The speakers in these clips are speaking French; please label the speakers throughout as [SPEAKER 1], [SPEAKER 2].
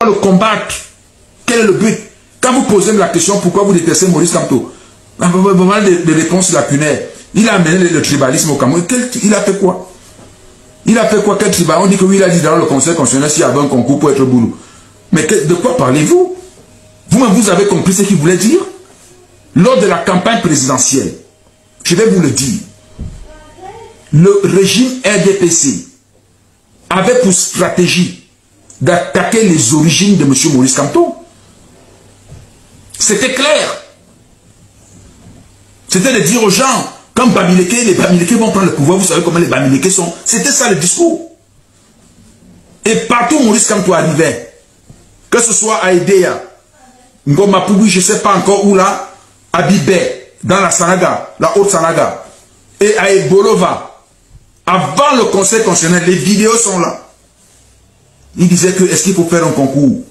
[SPEAKER 1] le combattre. Quel est le but? Quand vous posez la question pourquoi vous détestez Maurice Kamto, vraiment des réponses lacunaires. Il a amené le tribalisme au Cameroun. Il a fait quoi? Il a fait quoi? Quel tribal? On dit que oui, il a dit dans le conseil constitutionnel s'il y avait un concours pour être boulot. Mais de quoi parlez-vous? Vous-même, vous avez compris ce qu'il voulait dire? Lors de la campagne présidentielle, je vais vous le dire, le régime RDPC avait pour stratégie d'attaquer les origines de M. Maurice Kamto. C'était clair. C'était de dire aux gens, quand Bamileke, les Bamileke vont prendre le pouvoir, vous savez comment les Bamileke sont. C'était ça le discours. Et partout où Maurice Kamto arrivait, que ce soit à Edea, Ngoma Poubi, je ne sais pas encore où là, à Bibé, dans la Sanaga, la Haute-Sanaga, et à Ebolova, avant le conseil constitutionnel, les vidéos sont là. Il disait que est-ce qu'il faut faire un concours?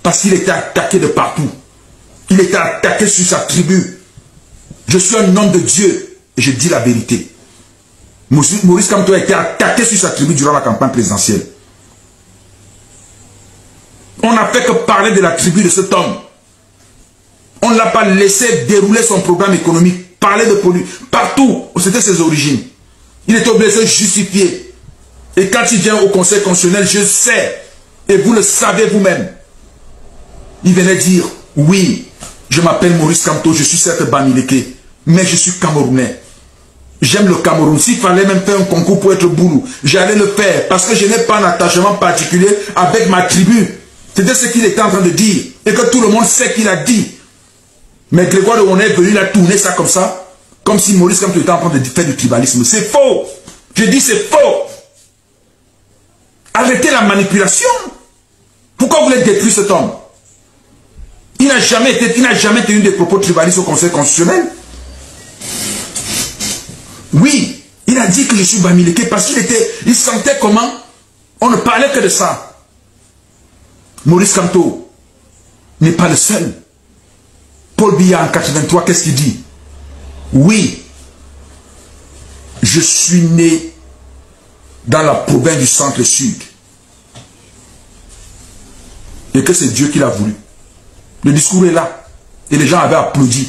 [SPEAKER 1] Parce qu'il était attaqué de partout. Il était attaqué sur sa tribu. Je suis un homme de Dieu et je dis la vérité. Maurice Kamto a été attaqué sur sa tribu durant la campagne présidentielle. On n'a fait que parler de la tribu de cet homme. On ne l'a pas laissé dérouler son programme économique, parler de politique, partout où c'était ses origines. Il était obligé de se justifier. Et quand il vient au conseil constitutionnel, je sais, et vous le savez vous-même, il venait dire, oui, je m'appelle Maurice Kamto, je suis certes Bamileke, mais je suis Camerounais. J'aime le Cameroun. S'il fallait même faire un concours pour être boulou, j'allais le faire parce que je n'ai pas un attachement particulier avec ma tribu. C'était ce qu'il était en train de dire et que tout le monde sait qu'il a dit. Mais Grégoire de Honnay est venu, il a tourné ça comme ça, comme si Maurice Kamto était en train de faire du tribalisme. C'est faux. Je dis c'est faux. Arrêtez la manipulation. Pourquoi vous voulez détruire cet homme? Il n'a jamais tenu des propos tribalistes au Conseil constitutionnel. Oui, il a dit que je suis Bamileke parce qu'il sentait comment on ne parlait que de ça. Maurice Kamto n'est pas le seul. Paul Biya en 83, qu'est-ce qu'il dit? Oui, je suis né dans la province du centre-sud. Et que c'est Dieu qui l'a voulu. Le discours est là. Et les gens avaient applaudi.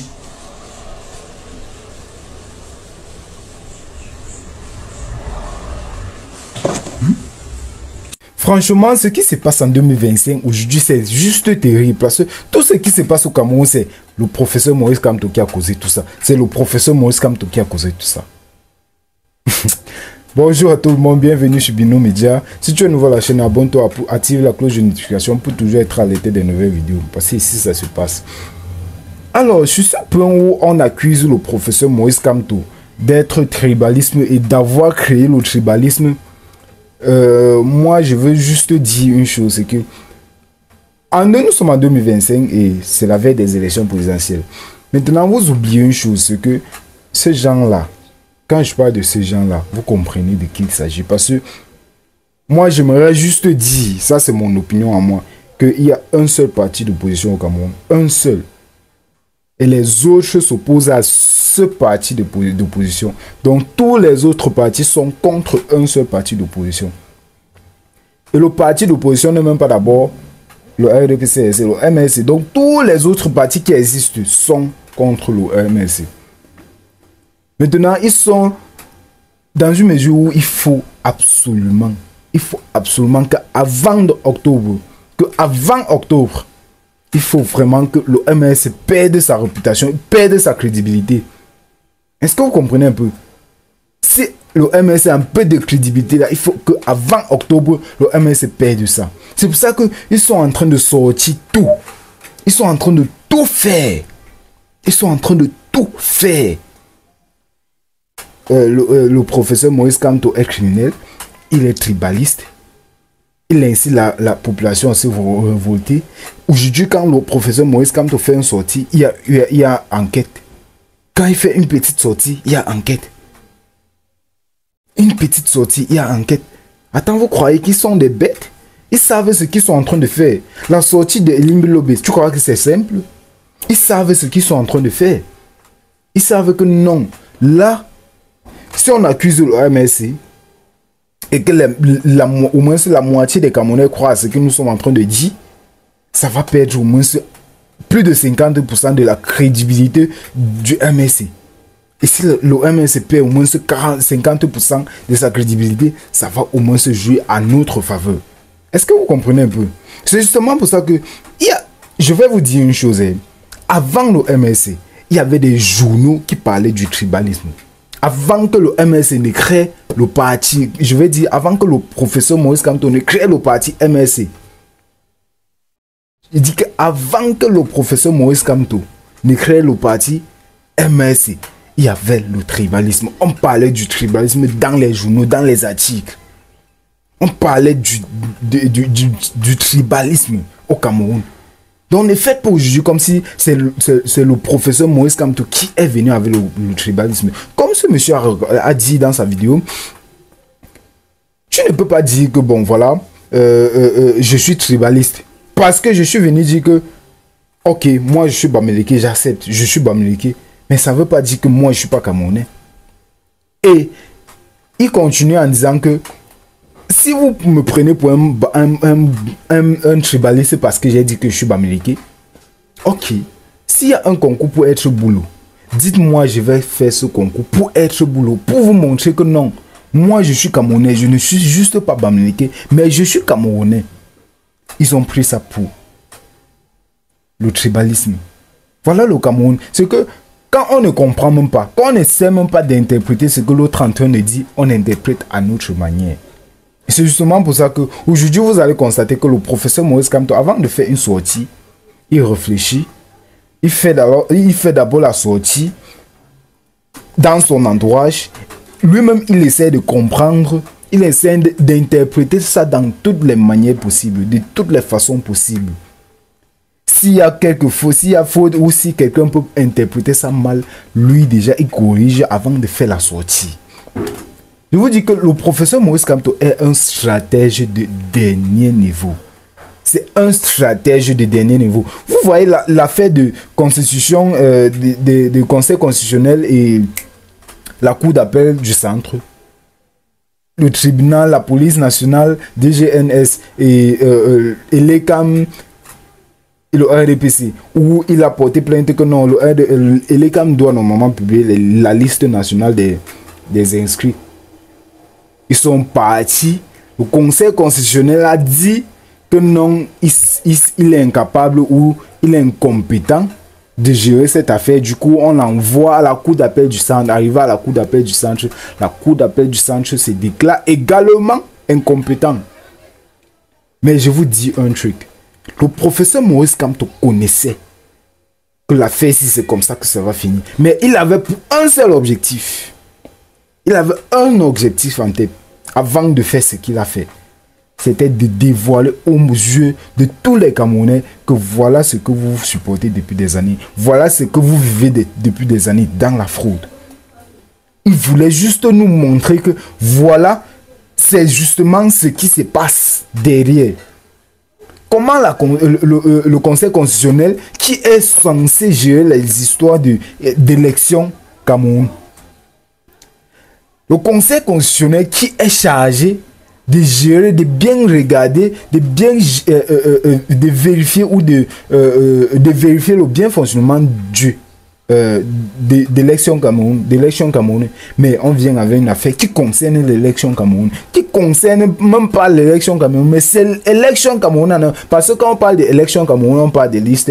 [SPEAKER 2] Franchement, ce qui se passe en 2025, aujourd'hui, c'est juste terrible. Parce que tout ce qui se passe au Cameroun, c'est le professeur Maurice Kamto qui a causé tout ça. C'est le professeur Maurice Kamto qui a causé tout ça. Bonjour à tout le monde, bienvenue sur Bino Media. Si tu es nouveau à la chaîne, abonne-toi, active la cloche de notification pour toujours être alerté des nouvelles vidéos. Parce que ici, ça se passe. Alors, sur ce point où on accuse le professeur Maurice Kamto d'être tribalisme et d'avoir créé le tribalisme, moi, je veux juste dire une chose, c'est que nous sommes en 2025 et c'est la veille des élections présidentielles. Maintenant, vous oubliez une chose, c'est que ces gens-là, quand je parle de ces gens-là, vous comprenez de qui il s'agit. Parce que moi, j'aimerais juste dire, ça c'est mon opinion à moi, qu'il y a un seul parti d'opposition au Cameroun. Un seul. Et les autres s'opposent à ce parti d'opposition. Donc tous les autres partis sont contre un seul parti d'opposition. Et le parti d'opposition n'est même pas d'abord le RDPC, c'est le MLC. Donc tous les autres partis qui existent sont contre le MLC. Maintenant, ils sont dans une mesure où il faut absolument qu'avant octobre, il faut vraiment que le MLC perde sa réputation, perde sa crédibilité. Est-ce que vous comprenez un peu? Si le MLC a un peu de crédibilité, là, il faut qu'avant octobre, le MLC perde ça. C'est pour ça qu'ils sont en train de sortir tout. Ils sont en train de tout faire. Ils sont en train de tout faire. Le professeur Maurice Kamto est criminel. Il est tribaliste. Il incite la population à se révolter. Aujourd'hui, quand le professeur Maurice Kamto fait une sortie, il y a enquête. Quand il fait une petite sortie, il y a enquête. Une petite sortie, il y a enquête. Attends, vous croyez qu'ils sont des bêtes? Ils savent ce qu'ils sont en train de faire. La sortie de Elimbi Lobé, tu crois que c'est simple? Ils savent ce qu'ils sont en train de faire. Ils savent que non. Là, si on accuse le MSC, et que au moins la moitié des Camerounais croient à ce que nous sommes en train de dire, ça va perdre au moins plus de 50% de la crédibilité du MSC. Et si le MSC perd au moins 50% de sa crédibilité, ça va au moins se jouer à notre faveur. Est-ce que vous comprenez un peu? C'est justement pour ça que je vais vous dire une chose. Avant le MSC, il y avait des journaux qui parlaient du tribalisme. Avant que le MSC ne crée le parti, je vais dire, avant que le professeur Maurice Kamto ne crée le parti MSC, il dit qu'avant que le professeur Maurice Kamto ne crée le parti MSC, il y avait le tribalisme. On parlait du tribalisme dans les journaux, dans les articles. On parlait du tribalisme au Cameroun. Donc, on est fait pour juger comme si c'est le professeur Maurice Kamto qui est venu avec le tribalisme. Comme ce monsieur a dit dans sa vidéo, tu ne peux pas dire que, bon, voilà, je suis tribaliste. Parce que je suis venu dire que, ok, moi je suis Bamileke, j'accepte, je suis Bamileke. Mais ça ne veut pas dire que moi je ne suis pas Camerounais. Et il continue en disant que, si vous me prenez pour un tribaliste parce que j'ai dit que je suis Bamileke, ok, s'il y a un concours pour être boulot, dites-moi, je vais faire ce concours pour être boulot, pour vous montrer que non, moi je suis Camerounais, je ne suis juste pas Bamileke, mais je suis Camerounais. Ils ont pris ça pour le tribalisme. Voilà le Cameroun. C'est que quand on ne comprend même pas, quand on ne sait même pas d'interpréter ce que l'autre en train de dire, on interprète à notre manière. C'est justement pour ça que aujourd'hui vous allez constater que le professeur Maurice Kamto, avant de faire une sortie, il réfléchit, il fait d'abord la sortie dans son entourage. Lui-même, il essaie de comprendre, il essaie d'interpréter ça dans toutes les manières possibles, de toutes les façons possibles. S'il y a s'il y a faute ou si quelqu'un peut interpréter ça mal, lui déjà, il corrige avant de faire la sortie. Je vous dis que le professeur Maurice Kamto est un stratège de dernier niveau. C'est un stratège de dernier niveau. Vous voyez l'affaire de constitution, de conseil constitutionnel et la cour d'appel du centre. Le tribunal, la police nationale, DGNS et l'ECAM et le RDPC, où il a porté plainte que non, l'ECAM doit normalement publier la liste nationale des inscrits. Ils sont partis. Le conseil constitutionnel a dit que non, il est incapable ou il est incompétent de gérer cette affaire. Du coup, on l'envoie à la cour d'appel du centre. Arrivé à la cour d'appel du centre, la cour d'appel du centre se déclare également incompétent. Mais je vous dis un truc. Le professeur Maurice Kamto connaissait que l'affaire, si c'est comme ça que ça va finir. Mais il avait pour un seul objectif. Il avait un objectif en tête avant de faire ce qu'il a fait. C'était de dévoiler aux yeux de tous les Camerounais que voilà ce que vous supportez depuis des années. Voilà ce que vous vivez depuis des années dans la fraude. Il voulait juste nous montrer que voilà, c'est justement ce qui se passe derrière. Comment le Conseil constitutionnel, qui est censé gérer les histoires d'élections Cameroun, le Conseil constitutionnel qui est chargé de gérer, de bien regarder, de bien de vérifier ou de vérifier le bien fonctionnement d'élection Cameroun, mais on vient avec une affaire qui concerne l'élection Cameroun, qui concerne même pas l'élection Cameroun, mais c'est l'élection Cameroun, parce que quand on parle d'élection Cameroun, on parle de listes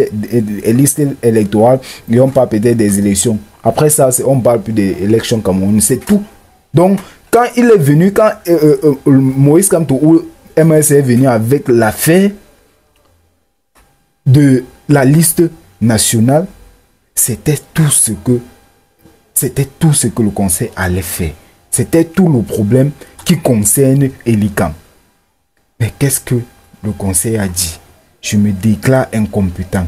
[SPEAKER 2] électorales et on parle peut-être des élections. Après ça, on parle plus d'élection Cameroun, c'est tout. Donc, quand il est venu, quand Maurice Kamto ou MSC est venu avec l'affaire de la liste nationale, c'était tout ce que le conseil allait faire. C'était tout le problème qui concerne Elikam. Mais qu'est-ce que le conseil a dit? Je me déclare incompétent.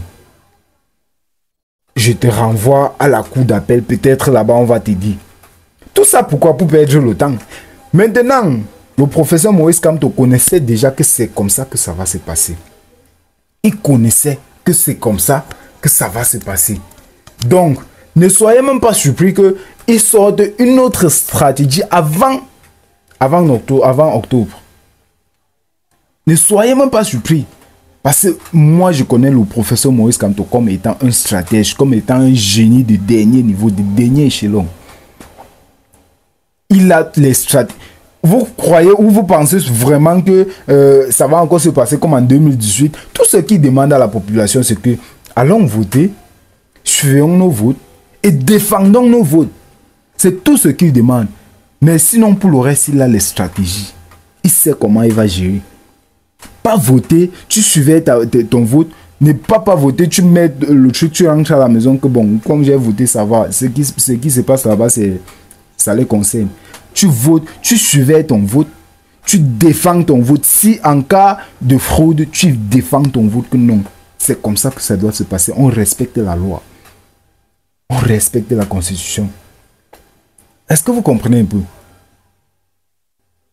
[SPEAKER 2] Je te renvoie à la cour d'appel. Peut-être là-bas on va te dire. Tout ça pourquoi? Pour perdre le temps. Maintenant, le professeur Maurice Kamto connaissait déjà que c'est comme ça que ça va se passer. Il connaissait que c'est comme ça que ça va se passer. Donc, ne soyez même pas surpris qu'il sorte une autre stratégie avant octobre. Ne soyez même pas surpris. Parce que moi, je connais le professeur Maurice Kamto comme étant un stratège, comme étant un génie de dernier niveau, de dernier échelon. Il a les stratégies. Vous croyez ou vous pensez vraiment que ça va encore se passer comme en 2018? Tout ce qu'il demande à la population, c'est que allons voter, suivons nos votes et défendons nos votes. C'est tout ce qu'il demande. Mais sinon, pour le reste, il a les stratégies. Il sait comment il va gérer. Pas voter, tu suivais ton vote. Ne pas voter, tu mets le truc, tu rentres à la maison que bon, comme j'ai voté, ça va. Ce qui se passe là-bas, ça les concerne. Tu votes, tu suivais ton vote, tu défends ton vote. Si en cas de fraude, tu défends ton vote que non. C'est comme ça que ça doit se passer. On respecte la loi. On respecte la constitution. Est-ce que vous comprenez un peu?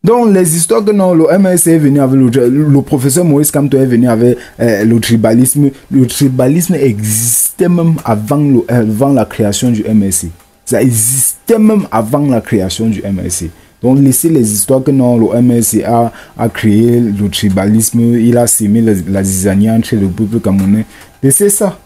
[SPEAKER 2] Donc, les histoires que non, le MLC est venu avec le professeur Maurice Kamto est venu avec le tribalisme. Le tribalisme existait même avant la création du MLC. Ça existait même avant la création du MLC. Donc, laissez les histoires que non, le MLC a créé le tribalisme, il a sémé la zizanie entre le peuple camerounais. Laissez ça.